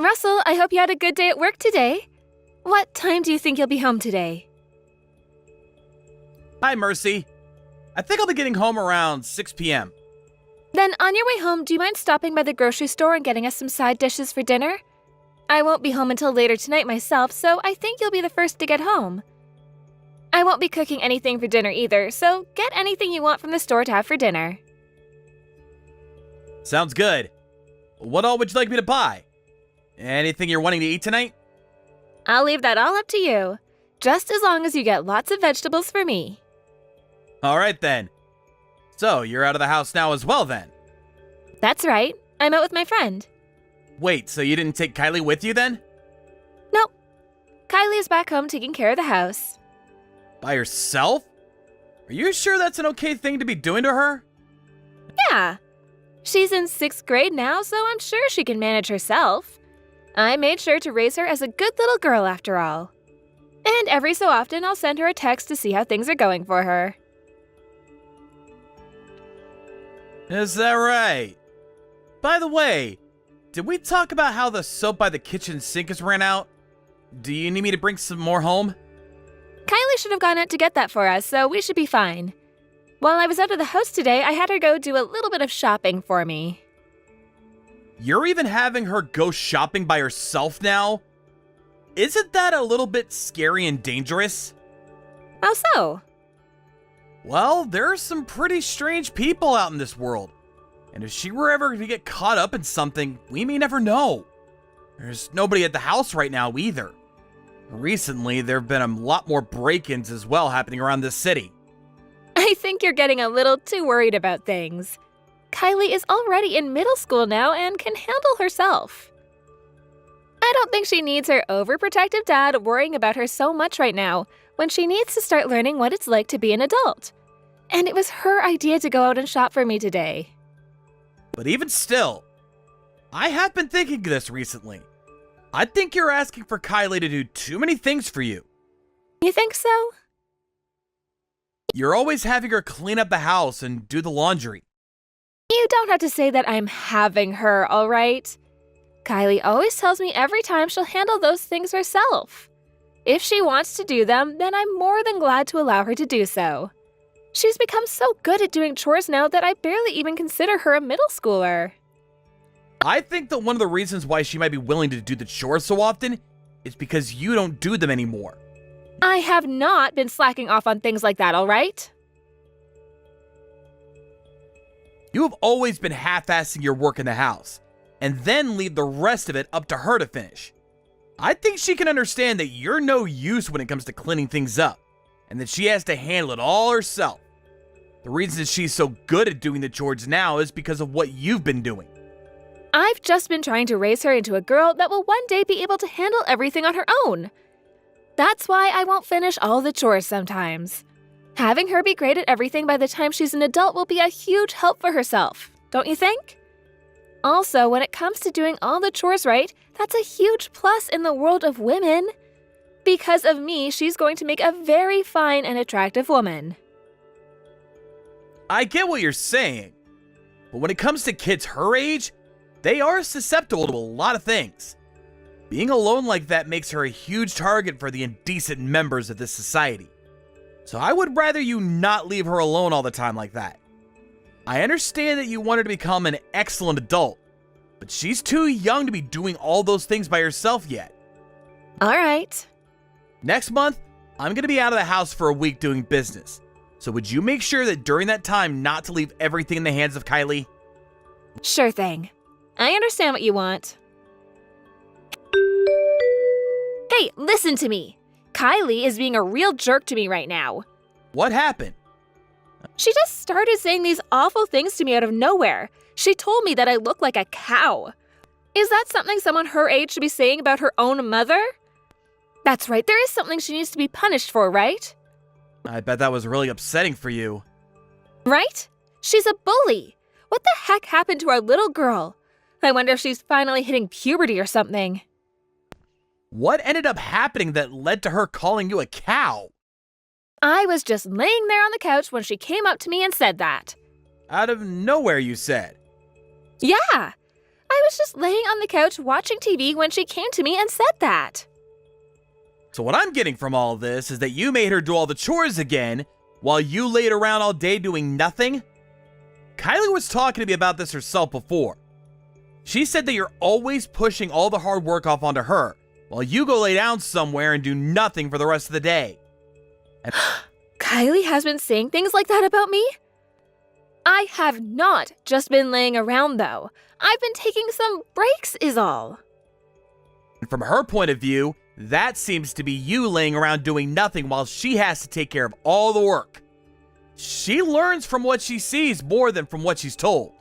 Russell, I hope you had a good day at work today. What time do you think you'll be home today? Hi, Mercy. I think I'll be getting home around 6 p.m. Then on your way home, do you mind stopping by the grocery store and getting us some side dishes for dinner? I won't be home until later tonight myself, so I think you'll be the first to get home. I won't be cooking anything for dinner either, so get anything you want from the store to have for dinner. Sounds good. What all would you like me to buy? Anything you're wanting to eat tonight? I'll leave that all up to you, just as long as you get lots of vegetables for me. All right, then. So, you're out of the house now as well, then? That's right. I'm out with my friend. Wait, so you didn't take Kylie with you, then? Nope. Kylie is back home taking care of the house. By herself? Are you sure that's an okay thing to be doing to her? Yeah. She's in 6th grade now, so I'm sure she can manage herself. I made sure to raise her as a good little girl after all. And every so often, I'll send her a text to see how things are going for her. Is that right? By the way, did we talk about how the soap by the kitchen sink has ran out? Do you need me to bring some more home? Kylie should have gone out to get that for us, so we should be fine. While I was out of the house today, I had her go do a little bit of shopping for me. You're even having her go shopping by herself now? Isn't that a little bit scary and dangerous? How so? Well, there are some pretty strange people out in this world. And if she were ever to get caught up in something, we may never know. There's nobody at the house right now either. Recently, there have been a lot more break-ins as well happening around this city. I think you're getting a little too worried about things. Kylie is already in middle school now and can handle herself. I don't think she needs her overprotective dad worrying about her so much right now when she needs to start learning what it's like to be an adult. And it was her idea to go out and shop for me today. But even still, I have been thinking this recently. I think you're asking for Kylie to do too many things for you. You think so? You're always having her clean up the house and do the laundry. You don't have to say that I'm having her, all right? Kylie always tells me every time she'll handle those things herself. If she wants to do them, then I'm more than glad to allow her to do so. She's become so good at doing chores now that I barely even consider her a middle schooler. I think that one of the reasons why she might be willing to do the chores so often is because you don't do them anymore. I have not been slacking off on things like that, all right? You have always been half-assing your work in the house, and then leave the rest of it up to her to finish. I think she can understand that you're no use when it comes to cleaning things up, and that she has to handle it all herself. The reason that she's so good at doing the chores now is because of what you've been doing. I've just been trying to raise her into a girl that will one day be able to handle everything on her own. That's why I won't finish all the chores sometimes. Having her be great at everything by the time she's an adult will be a huge help for herself, don't you think? Also, when it comes to doing all the chores right, that's a huge plus in the world of women. Because of me, she's going to make a very fine and attractive woman. I get what you're saying, but when it comes to kids her age, they are susceptible to a lot of things. Being alone like that makes her a huge target for the indecent members of this society. So I would rather you not leave her alone all the time like that. I understand that you want her to become an excellent adult, but she's too young to be doing all those things by herself yet. All right. Next month, I'm going to be out of the house for a week doing business. So would you make sure that during that time not to leave everything in the hands of Kylie? Sure thing. I understand what you want. Hey, listen to me. Kylie is being a real jerk to me right now. What happened? She just started saying these awful things to me out of nowhere. She told me that I look like a cow. Is that something someone her age should be saying about her own mother? That's right, there is something she needs to be punished for, right? I bet that was really upsetting for you. Right? She's a bully. What the heck happened to our little girl? I wonder if she's finally hitting puberty or something. What ended up happening that led to her calling you a cow? I was just laying there on the couch when she came up to me and said that. Out of nowhere, you said. Yeah. I was just laying on the couch watching TV when she came to me and said that. So what I'm getting from all this is that you made her do all the chores again while you laid around all day doing nothing? Kylie was talking to me about this herself before. She said that you're always pushing all the hard work off onto her while you go lay down somewhere and do nothing for the rest of the day. And Kylie has been saying things like that about me? I have not just been laying around, though. I've been taking some breaks is all. from her point of view, that seems to be you laying around doing nothing while she has to take care of all the work. She learns from what she sees more than from what she's told.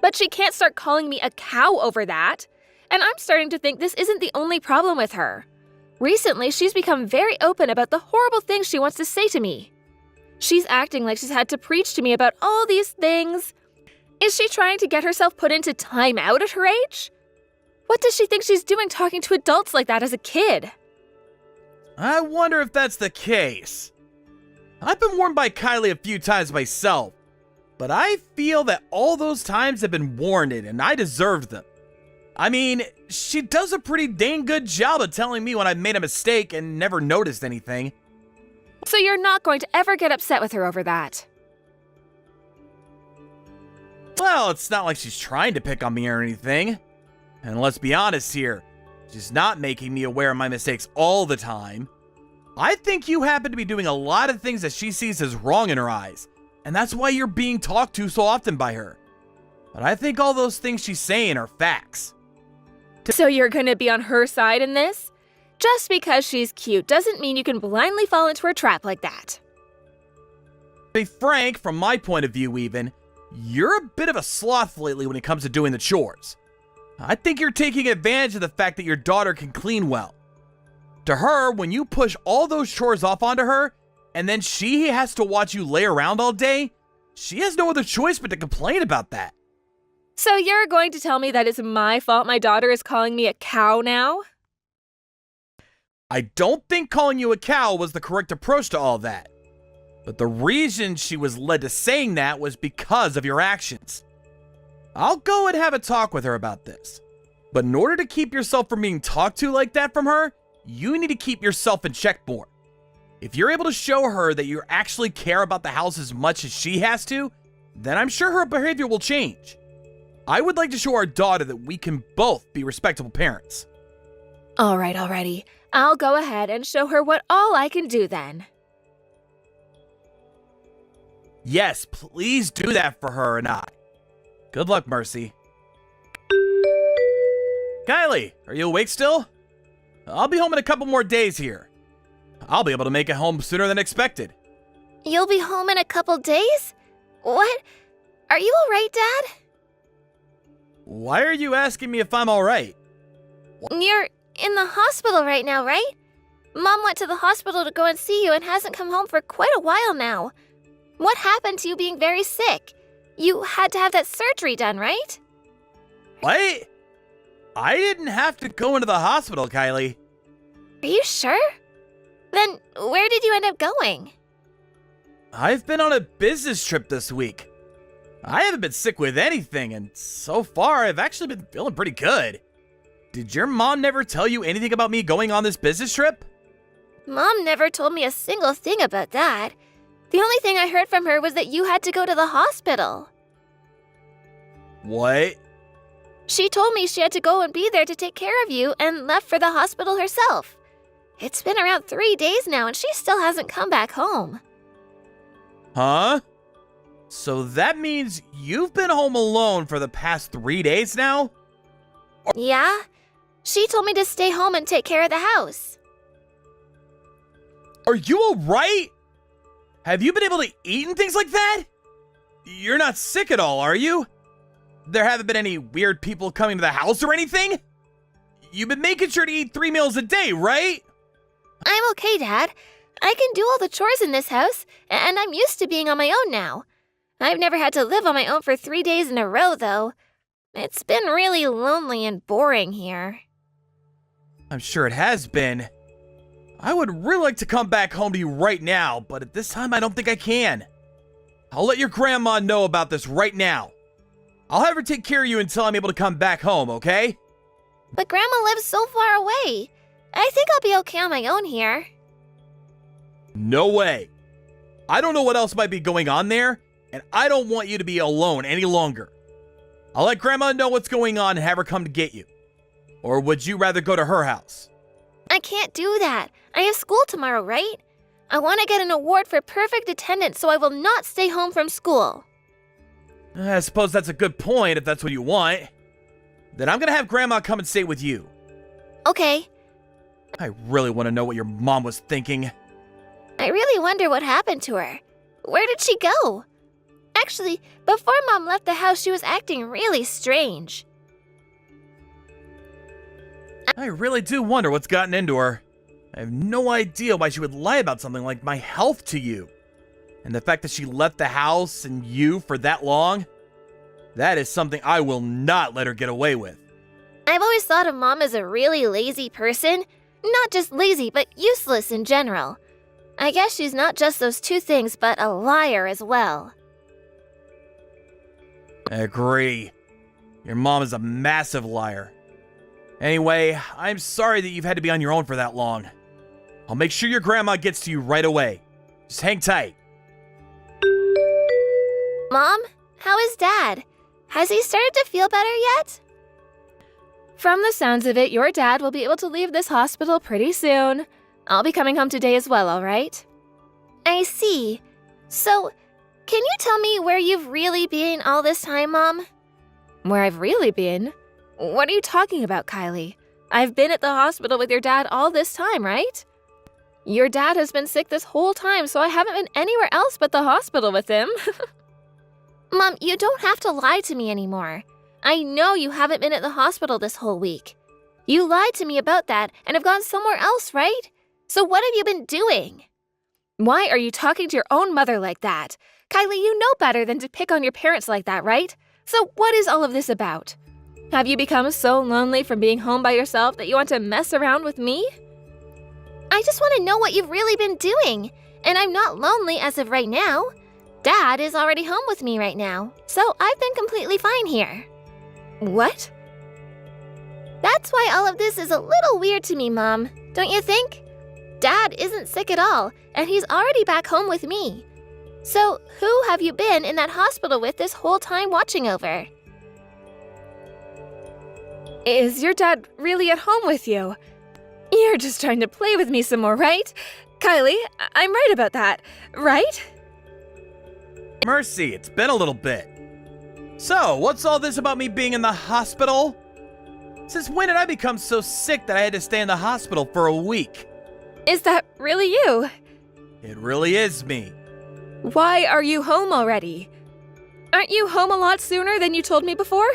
But she can't start calling me a cow over that. And I'm starting to think this isn't the only problem with her. Recently, she's become very open about the horrible things she wants to say to me. She's acting like she's had to preach to me about all these things. Is she trying to get herself put into time out at her age? What does she think she's doing talking to adults like that as a kid? I wonder if that's the case. I've been warned by Kylie a few times myself, but I feel that all those times have been warranted and I deserved them. I mean, she does a pretty dang good job of telling me when I've made a mistake and never noticed anything. So you're not going to ever get upset with her over that? Well, it's not like she's trying to pick on me or anything. And let's be honest here, she's not making me aware of my mistakes all the time. I think you happen to be doing a lot of things that she sees as wrong in her eyes, and that's why you're being talked to so often by her. But I think all those things she's saying are facts. So you're going to be on her side in this? Just because she's cute doesn't mean you can blindly fall into her trap like that. To be frank, from my point of view even, you're a bit of a sloth lately when it comes to doing the chores. I think you're taking advantage of the fact that your daughter can clean well. To her, when you push all those chores off onto her, and then she has to watch you lay around all day, she has no other choice but to complain about that. So you're going to tell me that it's my fault my daughter is calling me a cow now? I don't think calling you a cow was the correct approach to all that. But the reason she was led to saying that was because of your actions. I'll go and have a talk with her about this. But in order to keep yourself from being talked to like that from her, you need to keep yourself in check more. If you're able to show her that you actually care about the house as much as she has to, then I'm sure her behavior will change. I would like to show our daughter that we can both be respectable parents. All right, already. I'll go ahead and show her what all I can do then. Yes, please do that for her and I. Good luck, Mercy. Kylie, are you awake still? I'll be home in a couple more days here. I'll be able to make it home sooner than expected. You'll be home in a couple days? What? Are you all right, Dad? Why are you asking me if I'm alright? You're in the hospital right now, right? Mom went to the hospital to go and see you and hasn't come home for quite a while now. What happened to you being very sick? You had to have that surgery done, right? What? I didn't have to go into the hospital, Kylie. Are you sure? Then where did you end up going? I've been on a business trip this week. I haven't been sick with anything, and so far I've actually been feeling pretty good. Did your mom never tell you anything about me going on this business trip? Mom never told me a single thing about that. The only thing I heard from her was that you had to go to the hospital. What? She told me she had to go and be there to take care of you and left for the hospital herself. It's been around 3 days now and she still hasn't come back home. Huh? So that means you've been home alone for the past 3 days now? Yeah? She told me to stay home and take care of the house. Are you alright? Have you been able to eat and things like that? You're not sick at all, are you? There haven't been any weird people coming to the house or anything? You've been making sure to eat 3 meals a day, right? I'm okay, Dad. I can do all the chores in this house, and I'm used to being on my own now. I've never had to live on my own for 3 days in a row, though. It's been really lonely and boring here. I'm sure it has been. I would really like to come back home to you right now, but at this time I don't think I can. I'll let your grandma know about this right now. I'll have her take care of you until I'm able to come back home, okay? But Grandma lives so far away. I think I'll be okay on my own here. No way. I don't know what else might be going on there, and I don't want you to be alone any longer. I'll let Grandma know what's going on and have her come to get you. Or would you rather go to her house? I can't do that. I have school tomorrow, right? I want to get an award for perfect attendance, so I will not stay home from school. I suppose that's a good point if that's what you want. Then I'm gonna have Grandma come and stay with you. Okay. I really want to know what your mom was thinking. I really wonder what happened to her. Where did she go? Actually, before Mom left the house, she was acting really strange. I really do wonder what's gotten into her. I have no idea why she would lie about something like my health to you. And the fact that she left the house and you for that long, that is something I will not let her get away with. I've always thought of Mom as a really lazy person. Not just lazy, but useless in general. I guess she's not just those two things, but a liar as well. I agree. Your mom is a massive liar. Anyway, I'm sorry that you've had to be on your own for that long. I'll make sure your grandma gets to you right away. Just hang tight. Mom, how is Dad? Has he started to feel better yet? From the sounds of it, your dad will be able to leave this hospital pretty soon. I'll be coming home today as well, all right? I see. So, can you tell me where you've really been all this time, Mom? Where I've really been? What are you talking about, Kylie? I've been at the hospital with your dad all this time, right? Your dad has been sick this whole time, so I haven't been anywhere else but the hospital with him. Mom, you don't have to lie to me anymore. I know you haven't been at the hospital this whole week. You lied to me about that and have gone somewhere else, right? So what have you been doing? Why are you talking to your own mother like that? Kylie, you know better than to pick on your parents like that, right? So what is all of this about? Have you become so lonely from being home by yourself that you want to mess around with me? I just want to know what you've really been doing. And I'm not lonely as of right now. Dad is already home with me right now, so I've been completely fine here. What? That's why all of this is a little weird to me, Mom, don't you think? Dad isn't sick at all, and he's already back home with me. So, who have you been in that hospital with this whole time watching over? Is your dad really at home with you? You're just trying to play with me some more, right? Kylie, I'm right about that, right? Mercy, it's been a little bit. So, what's all this about me being in the hospital? Since when did I become so sick that I had to stay in the hospital for a week? Is that really you? It really is me. Why are you home already? Aren't you home a lot sooner than you told me before?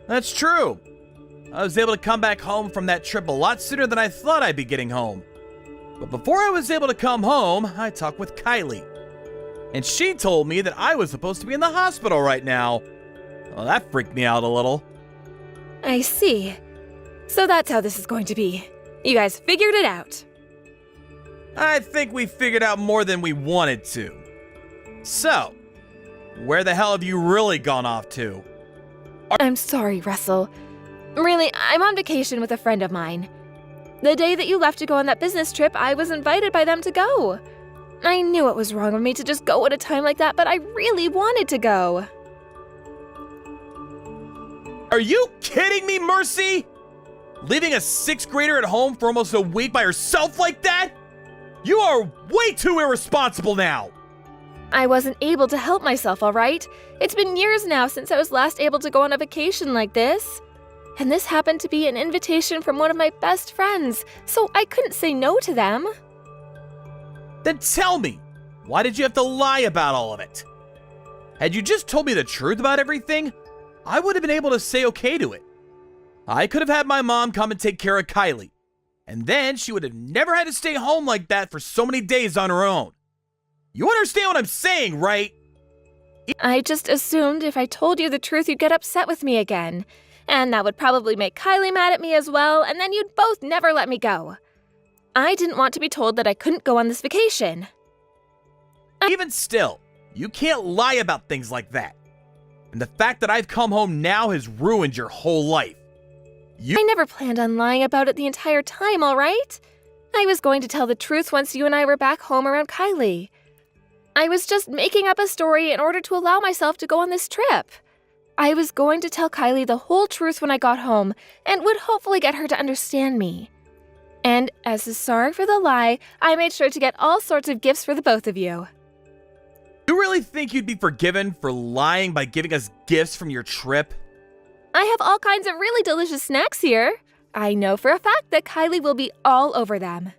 That's true. I was able to come back home from that trip a lot sooner than I thought I'd be getting home. But before I was able to come home, I talked with Kylie. And she told me that I was supposed to be in the hospital right now. Well, that freaked me out a little. I see. So that's how this is going to be. You guys figured it out. I think we figured out more than we wanted to. So, where the hell have you really gone off to? I'm sorry, Russell. Really, I'm on vacation with a friend of mine. The day that you left to go on that business trip, I was invited by them to go. I knew it was wrong of me to just go at a time like that, but I really wanted to go. Are you kidding me, Mercy? Leaving a 6th grader at home for almost a week by herself like that? You are way too irresponsible now! I wasn't able to help myself, all right? It's been years now since I was last able to go on a vacation like this. And this happened to be an invitation from one of my best friends, so I couldn't say no to them. Then tell me, why did you have to lie about all of it? Had you just told me the truth about everything, I would have been able to say okay to it. I could have had my mom come and take care of Kylie, and then she would have never had to stay home like that for so many days on her own. You understand what I'm saying, right? I just assumed if I told you the truth, you'd get upset with me again. And that would probably make Kylie mad at me as well, and then you'd both never let me go. I didn't want to be told that I couldn't go on this vacation. Even still, you can't lie about things like that. And the fact that I've come home now has ruined your whole life. I never planned on lying about it the entire time, all right? I was going to tell the truth once you and I were back home around Kylie. I was just making up a story in order to allow myself to go on this trip. I was going to tell Kylie the whole truth when I got home and would hopefully get her to understand me. And as a sorry for the lie, I made sure to get all sorts of gifts for the both of you. You really think you'd be forgiven for lying by giving us gifts from your trip? I have all kinds of really delicious snacks here. I know for a fact that Kylie will be all over them.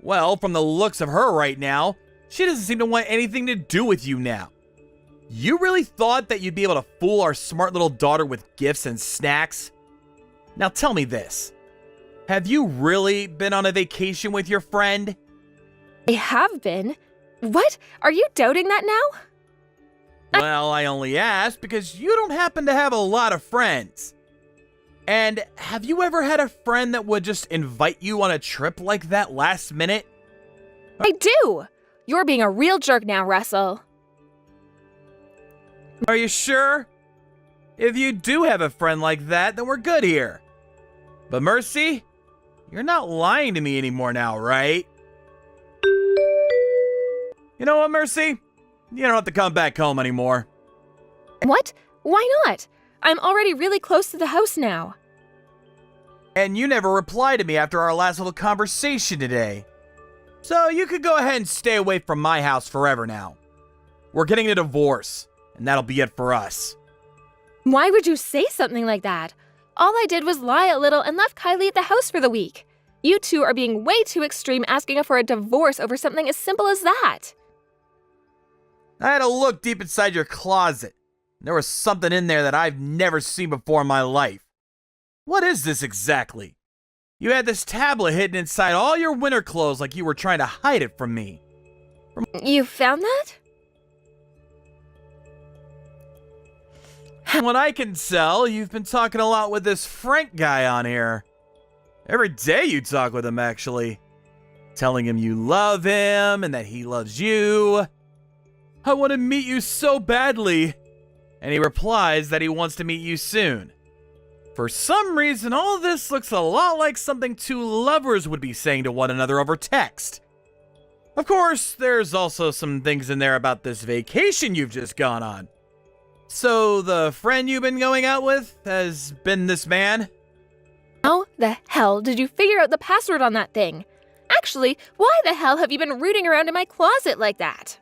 Well, from the looks of her right now, she doesn't seem to want anything to do with you now. You really thought that you'd be able to fool our smart little daughter with gifts and snacks? Now tell me this. Have you really been on a vacation with your friend? I have been. What? Are you doubting that now? Well, I only asked because you don't happen to have a lot of friends. And have you ever had a friend that would just invite you on a trip like that last minute? I do! You're being a real jerk now, Russell. Are you sure? If you do have a friend like that, then we're good here. But Mercy, you're not lying to me anymore now, right? You know what, Mercy? You don't have to come back home anymore. What? Why not? I'm already really close to the house now. And you never replied to me after our last little conversation today. So you could go ahead and stay away from my house forever now. We're getting a divorce, and that'll be it for us. Why would you say something like that? All I did was lie a little and left Kylie at the house for the week. You two are being way too extreme asking for a divorce over something as simple as that. I had a look deep inside your closet. There was something in there that I've never seen before in my life. What is this exactly? You had this tablet hidden inside all your winter clothes like you were trying to hide it from me. You found that? From what I can tell, you've been talking a lot with this Frank guy on here. Every day you talk with him, actually. Telling him you love him and that he loves you. I want to meet you so badly. And he replies that he wants to meet you soon. For some reason, all of this looks a lot like something two lovers would be saying to one another over text. Of course, there's also some things in there about this vacation you've just gone on. So, the friend you've been going out with has been this man? How the hell did you figure out the password on that thing? Actually, why the hell have you been rooting around in my closet like that?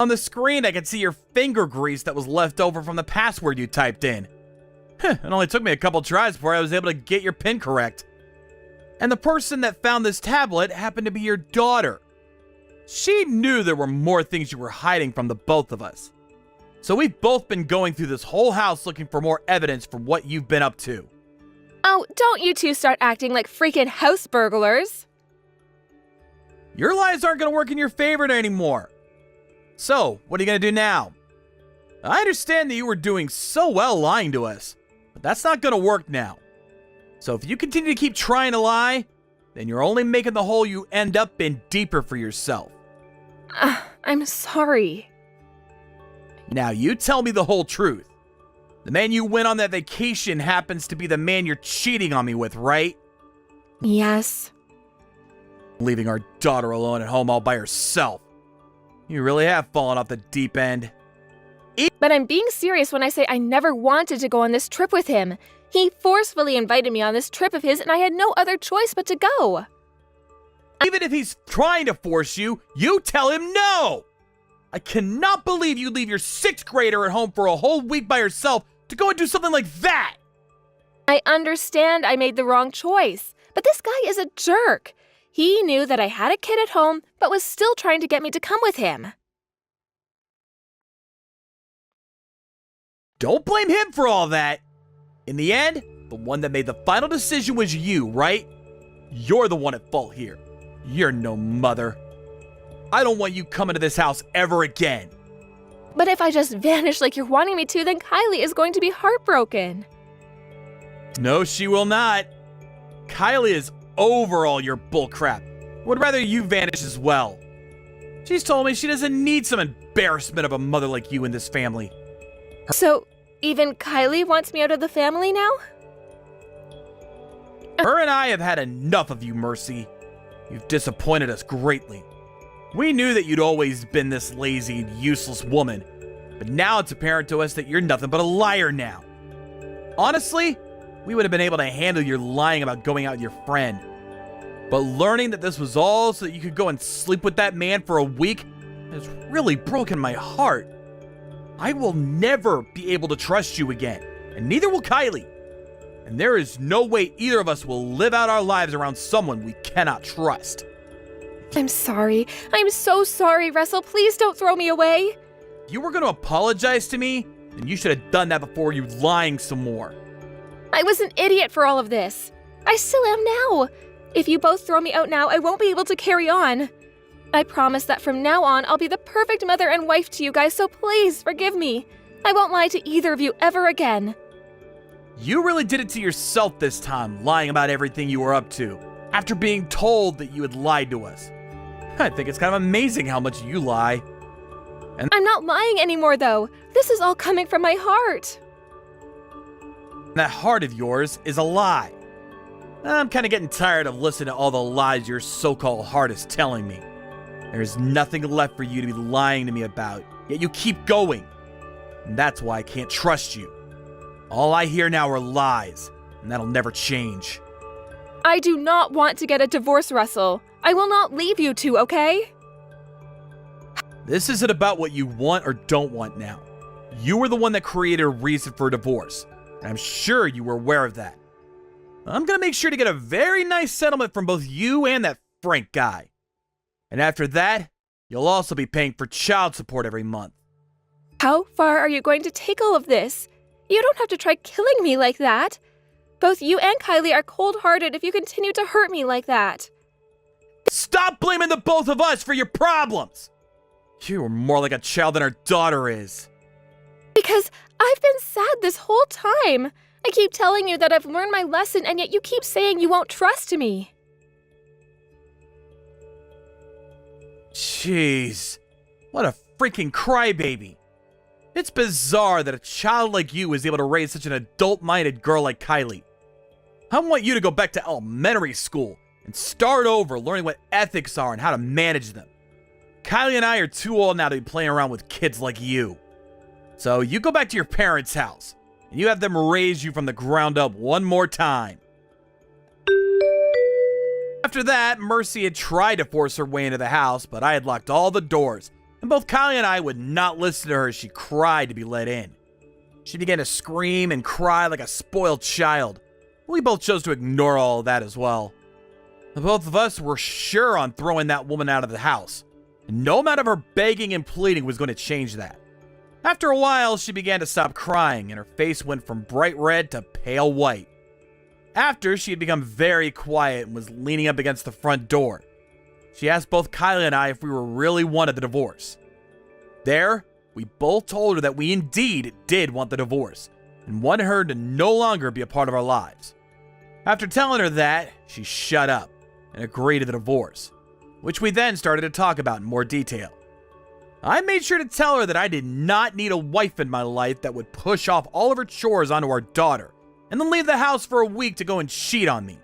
On the screen, I can see your finger grease that was left over from the password you typed in. It only took me a couple tries before I was able to get your PIN correct. And the person that found this tablet happened to be your daughter. She knew there were more things you were hiding from the both of us. So we've both been going through this whole house looking for more evidence for what you've been up to. Oh, don't you two start acting like freaking house burglars. Your lies aren't going to work in your favor anymore. So, what are you going to do now? I understand that you were doing so well lying to us, but that's not going to work now. So if you continue to keep trying to lie, then you're only making the hole you end up in deeper for yourself. I'm sorry. Now you tell me the whole truth. The man you went on that vacation happens to be the man you're cheating on me with, right? Yes. Leaving our daughter alone at home all by herself. You really have fallen off the deep end. But I'm being serious when I say I never wanted to go on this trip with him. He forcefully invited me on this trip of his, and I had no other choice but to go. Even if he's trying to force you, you tell him no! I cannot believe you leave your 6th grader at home for a whole week by herself to go and do something like that! I understand I made the wrong choice, but this guy is a jerk. He knew that I had a kid at home, but was still trying to get me to come with him. Don't blame him for all that. In the end, the one that made the final decision was you, right? You're the one at fault here. You're no mother. I don't want you coming to this house ever again. But if I just vanish like you're wanting me to, then Kylie is going to be heartbroken. No, she will not. Kylie is over all your bullcrap. Would rather you vanish as well. She's told me she doesn't need some embarrassment of a mother like you in this family. So, even Kylie wants me out of the family now? Her and I have had enough of you, Mercy. You've disappointed us greatly. We knew that you'd always been this lazy and useless woman, but now it's apparent to us that you're nothing but a liar now. Honestly, we would have been able to handle your lying about going out with your friend. But learning that this was all so that you could go and sleep with that man for a week has really broken my heart. I will never be able to trust you again, and neither will Kylie. And there is no way either of us will live out our lives around someone we cannot trust. I'm sorry. I'm so sorry, Russell. Please don't throw me away. If you were going to apologize to me, then you should have done that before you lying some more. I was an idiot for all of this. I still am now. If you both throw me out now, I won't be able to carry on. I promise that from now on, I'll be the perfect mother and wife to you guys, so please forgive me. I won't lie to either of you ever again. You really did it to yourself this time, lying about everything you were up to, after being told that you had lied to us. I think it's kind of amazing how much you lie. I'm not lying anymore, though. This is all coming from my heart. That heart of yours is a lie. I'm kind of getting tired of listening to all the lies your so-called heart is telling me. There's nothing left for you to be lying to me about, yet you keep going. And that's why I can't trust you. All I hear now are lies, and that'll never change. I do not want to get a divorce, Russell. I will not leave you two, okay? This isn't about what you want or don't want now. You were the one that created a reason for a divorce, and I'm sure you were aware of that. I'm gonna make sure to get a very nice settlement from both you and that Frank guy. And after that, you'll also be paying for child support every month. How far are you going to take all of this? You don't have to try killing me like that. Both you and Kylie are cold-hearted if you continue to hurt me like that. Stop blaming the both of us for your problems! You are more like a child than our daughter is. Because I've been sad this whole time. I keep telling you that I've learned my lesson, and yet you keep saying you won't trust me. Jeez, what a freaking crybaby. It's bizarre that a child like you is able to raise such an adult-minded girl like Kylie. I want you to go back to elementary school and start over learning what ethics are and how to manage them. Kylie and I are too old now to be playing around with kids like you. So you go back to your parents' house, and you have them raise you from the ground up one more time. After that, Mercy had tried to force her way into the house, but I had locked all the doors, and both Kylie and I would not listen to her as she cried to be let in. She began to scream and cry like a spoiled child. We both chose to ignore all of that as well. The both of us were sure on throwing that woman out of the house, and no amount of her begging and pleading was going to change that. After a while, she began to stop crying, and her face went from bright red to pale white. After, she had become very quiet and was leaning up against the front door. She asked both Kylie and I if we were really wanted the divorce. There, we both told her that we indeed did want the divorce, and wanted her to no longer be a part of our lives. After telling her that, she shut up and agreed to the divorce, which we then started to talk about in more detail. I made sure to tell her that I did not need a wife in my life that would push off all of her chores onto our daughter, and then leave the house for a week to go and cheat on me.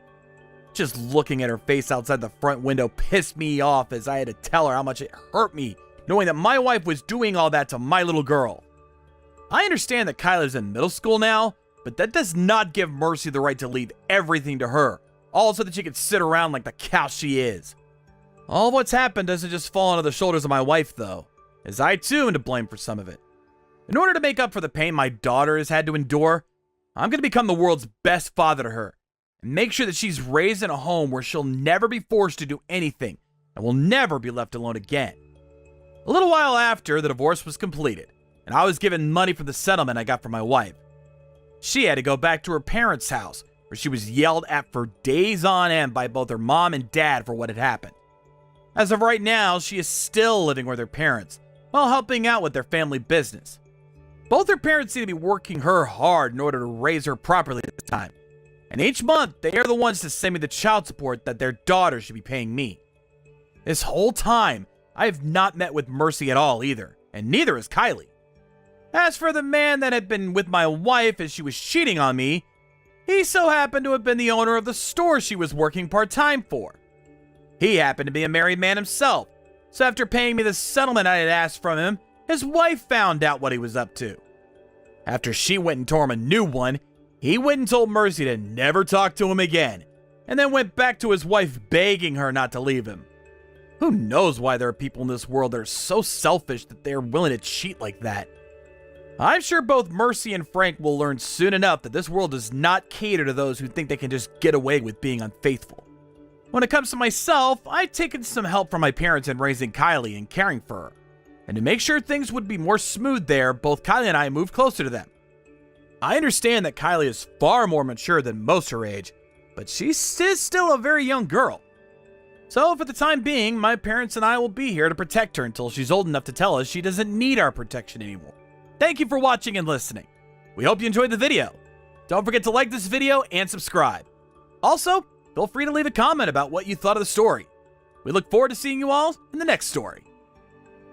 Just looking at her face outside the front window pissed me off, as I had to tell her how much it hurt me knowing that my wife was doing all that to my little girl. I understand that Kyla's in middle school now, but that does not give Mercy the right to leave everything to her, all so that she could sit around like the cow she is. All of what's happened doesn't just fall onto the shoulders of my wife, though, as I too am to blame for some of it. In order to make up for the pain my daughter has had to endure, I'm going to become the world's best father to her, and make sure that she's raised in a home where she'll never be forced to do anything, and will never be left alone again. A little while after, the divorce was completed, and I was given money from the settlement I got from my wife. She had to go back to her parents' house, where she was yelled at for days on end by both her mom and dad for what had happened. As of right now, she is still living with her parents, while helping out with their family business. Both her parents seem to be working her hard in order to raise her properly at the time, and each month they are the ones to send me the child support that their daughter should be paying me. This whole time, I have not met with Mercy at all either, and neither has Kylie. As for the man that had been with my wife as she was cheating on me, he so happened to have been the owner of the store she was working part-time for. He happened to be a married man himself, so after paying me the settlement I had asked from him, his wife found out what he was up to. After she went and tore him a new one, he went and told Mercy to never talk to him again, and then went back to his wife begging her not to leave him. Who knows why there are people in this world that are so selfish that they are willing to cheat like that? I'm sure both Mercy and Frank will learn soon enough that this world does not cater to those who think they can just get away with being unfaithful. When it comes to myself, I've taken some help from my parents in raising Kylie and caring for her. And to make sure things would be more smooth there, both Kylie and I moved closer to them. I understand that Kylie is far more mature than most her age, but she's still a very young girl. So for the time being, my parents and I will be here to protect her until she's old enough to tell us she doesn't need our protection anymore. Thank you for watching and listening. We hope you enjoyed the video. Don't forget to like this video and subscribe. Also, feel free to leave a comment about what you thought of the story. We look forward to seeing you all in the next story.